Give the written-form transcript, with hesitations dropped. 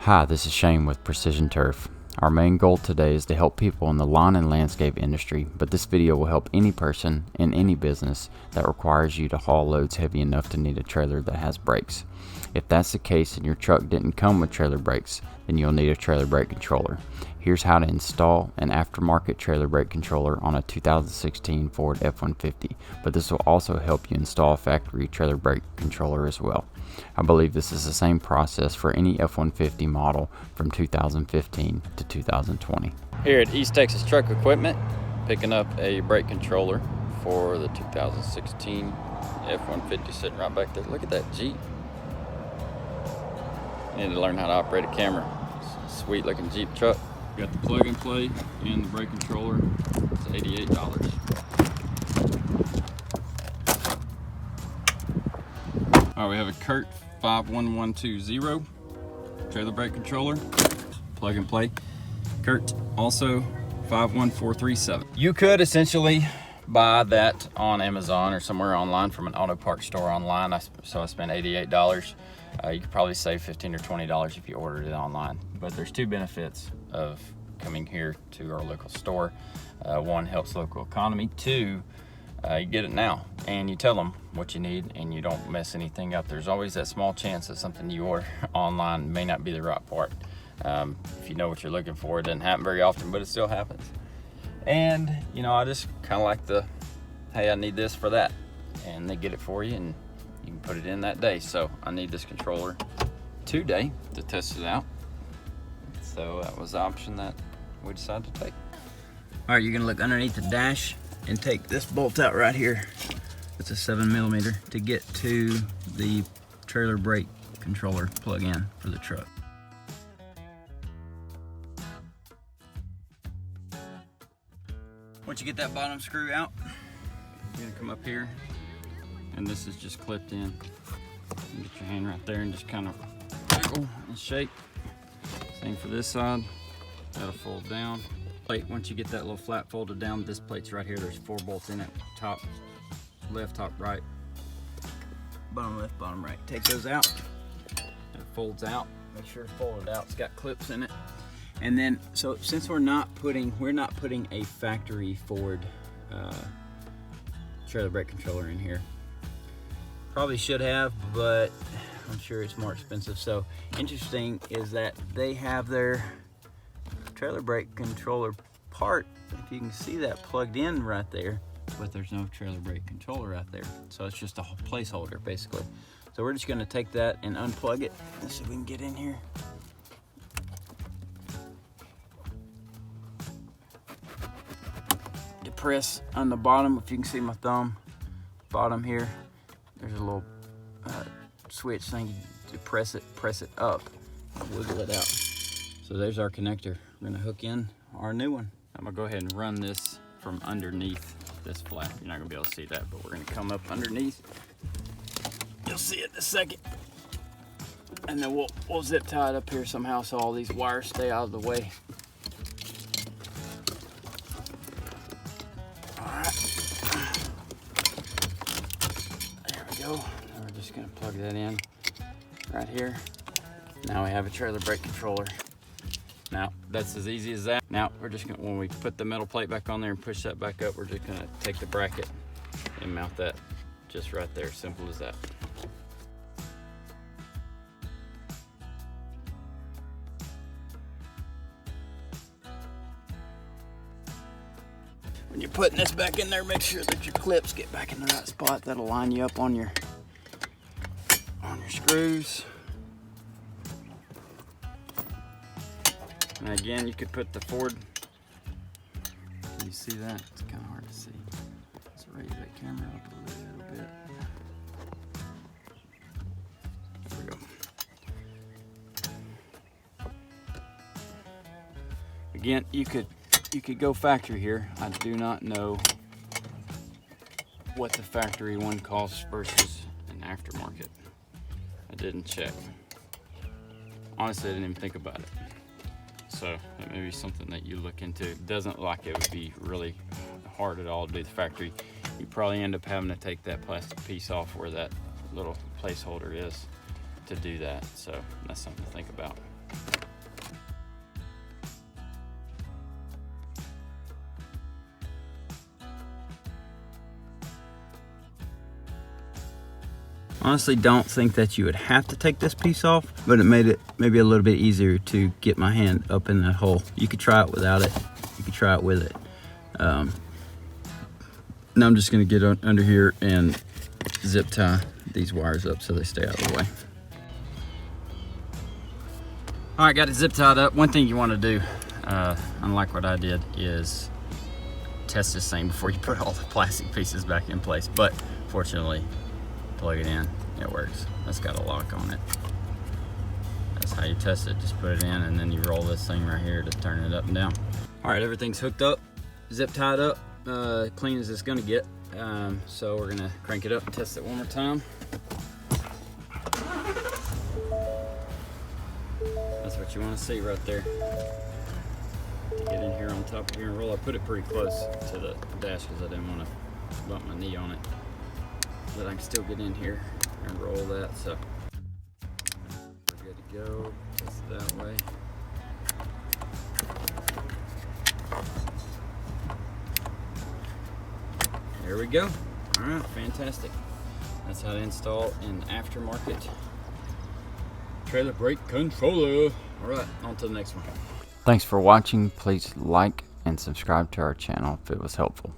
Hi, this is Shane with Precision Turf. Our main goal today is to help people in the lawn and landscape industry, but this video will help any person in any business that requires you to haul loads heavy enough to need a trailer that has brakes. If that's the case and your truck didn't come with trailer brakes, then you'll need a trailer brake controller. Here's how to install an aftermarket trailer brake controller on a 2016 Ford F-150, but this will also help you install a factory trailer brake controller as well. I believe this is the same process for any F-150 model from 2015 to 2020. Here at East Texas Truck Equipment, picking up a brake controller for the 2016 F-150 sitting right back there. Look at that Jeep. Need to learn how to operate a camera. It's a sweet looking Jeep truck. Got the plug and play and the brake controller. It's $88. All right, we have a Kurt 51120 trailer brake controller, plug and play. Kurt also 51437. You could essentially buy that on Amazon or somewhere online from an auto parts store online. So I spent $88. You could probably save $15 or $20 if you ordered it online. But there's two benefits of coming here to our local store. One, helps local economy. Two, you get it now and you tell them what you need and you don't mess anything up. There's always that small chance that something you order online may not be the right part. If you know what you're looking for, it doesn't happen very often, but it still happens. And you know, I just kind of like the, hey, I need this for that, and they get it for you and you can put it in that day. So I need this controller today to test it out. So that was the option that we decided to take. All right, you're gonna look underneath the dash and take this bolt out right here. It's a 7mm to get to the trailer brake controller plug-in for the truck. Once you get that bottom screw out, you're gonna come up here, and this is just clipped in. You get your hand right there and just kind of wiggle and shake. Same for this side. That'll fold down. Plate, once you get that little flat folded down, this plate's right here. There's 4 bolts in it. Top left, top right. Bottom left, bottom right. Take those out. It folds out. Make sure it's folded out. It's got clips in it. And then, so since we're not putting a factory Ford trailer brake controller in here. Probably should have, but I'm sure it's more expensive. So interesting is that they have their trailer brake controller part, if you can see that, plugged in right there, but there's no trailer brake controller out there. So it's just a placeholder basically. So we're just gonna take that and unplug it. Let's see if we can get in here. Press on the bottom, if you can see my thumb, bottom here, there's a little switch thing. You press it up, wiggle it out. So there's our connector. We're gonna hook in our new one. I'm gonna go ahead and run this from underneath this flap. You're not gonna be able to see that, but we're gonna come up underneath. You'll see it in a second. And then we'll zip tie it up here somehow so all these wires stay out of the way. Now we're just going to plug that in right here. Now we have a trailer brake controller. Now that's as easy as that. Now we're just going to, when we put the metal plate back on there and push that back up, we're just going to take the bracket and mount that just right there. Simple as that. When you're putting this back in there, make sure that your clips get back in the right spot. That'll line you up on your screws. And again, you could put the Ford. Can you see that? It's kind of hard to see. Let's raise that camera up a little bit. There we go. Again, you could go factory here. I do not know what the factory one costs versus an aftermarket. I didn't check. Honestly, I didn't even think about it. So that may be something that you look into. It doesn't look like it would be really hard at all to do the factory. You probably end up having to take that plastic piece off where that little placeholder is to do that. So that's something to think about. Honestly, don't think that you would have to take this piece off, but it made it maybe a little bit easier to get my hand up in that hole. You could try it without it. You could try it with it. Now I'm just gonna get under here and zip tie these wires up so they stay out of the way. All right, got it zip tied up. One thing you want to do, unlike what I did, is test this thing before you put all the plastic pieces back in place. But fortunately, plug it in, it works. That's got a lock on it. That's how you test it. Just put it in and then you roll this thing right here to turn it up and down. All right, everything's hooked up, zip tied up, clean as it's gonna get. So we're gonna crank it up and test it one more time. That's what you want to see right there. To get in here on top of here and roll. I put it pretty close to the dash because I didn't want to bump my knee on it. But I can still get in here and roll that. So we're good to go. Test it that way. There we go. All right, fantastic. That's how to install an aftermarket trailer brake controller. All right, on to the next one. Thanks for watching. Please like and subscribe to our channel if it was helpful.